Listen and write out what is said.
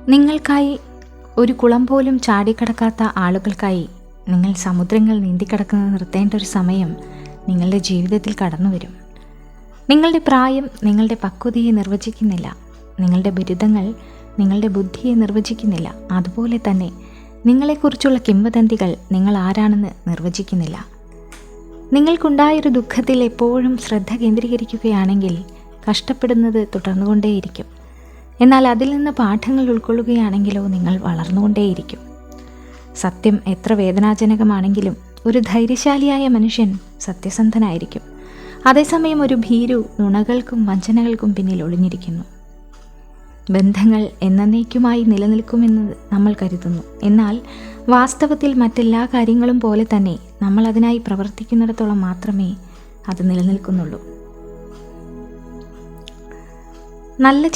നിങ്ങൾക്കായി ഒരു കുളം പോലും ചാടിക്കടക്കാത്ത ആളുകൾക്കായി നിങ്ങൾ സമുദ്രങ്ങൾ നീന്തിക്കടക്കുന്നത് നിർത്തേണ്ട ഒരു സമയം നിങ്ങളുടെ ജീവിതത്തിൽ കടന്നു വരും. നിങ്ങളുടെ പ്രായം നിങ്ങളുടെ പക്വതയെ നിർവചിക്കുന്നില്ല. നിങ്ങളുടെ ബിരുദങ്ങൾ നിങ്ങളുടെ ബുദ്ധിയെ നിർവചിക്കുന്നില്ല. അതുപോലെ തന്നെ നിങ്ങളെക്കുറിച്ചുള്ള കിംവദന്തികൾ നിങ്ങൾ ആരാണെന്ന് നിർവചിക്കുന്നില്ല. നിങ്ങൾക്കുണ്ടായൊരു ദുഃഖത്തിൽ എപ്പോഴും ശ്രദ്ധ കേന്ദ്രീകരിക്കുകയാണെങ്കിൽ കഷ്ടപ്പെടുന്നത് തുടർന്നുകൊണ്ടേയിരിക്കും. എന്നാൽ അതിൽ നിന്ന് പാഠങ്ങൾ ഉൾക്കൊള്ളുകയാണെങ്കിലോ നിങ്ങൾ വളർന്നുകൊണ്ടേയിരിക്കും. സത്യം എത്ര വേദനാജനകമാണെങ്കിലും ഒരു ധൈര്യശാലിയായ മനുഷ്യൻ സത്യസന്ധനായിരിക്കും. അതേസമയം ഒരു ഭീരു നുണകൾക്കും വഞ്ചനകൾക്കും പിന്നിൽ ഒളിഞ്ഞിരിക്കുന്നു. ബന്ധങ്ങൾ എന്നേക്കുമായി നിലനിൽക്കുമെന്ന് നമ്മൾ കരുതുന്നു. എന്നാൽ വാസ്തവത്തിൽ മറ്റെല്ലാ കാര്യങ്ങളും പോലെ തന്നെ നമ്മൾ അതിനായി പ്രവർത്തിക്കുന്നിടത്തോളം മാത്രമേ അത് നിലനിൽക്കുന്നുള്ളൂ. നല്ല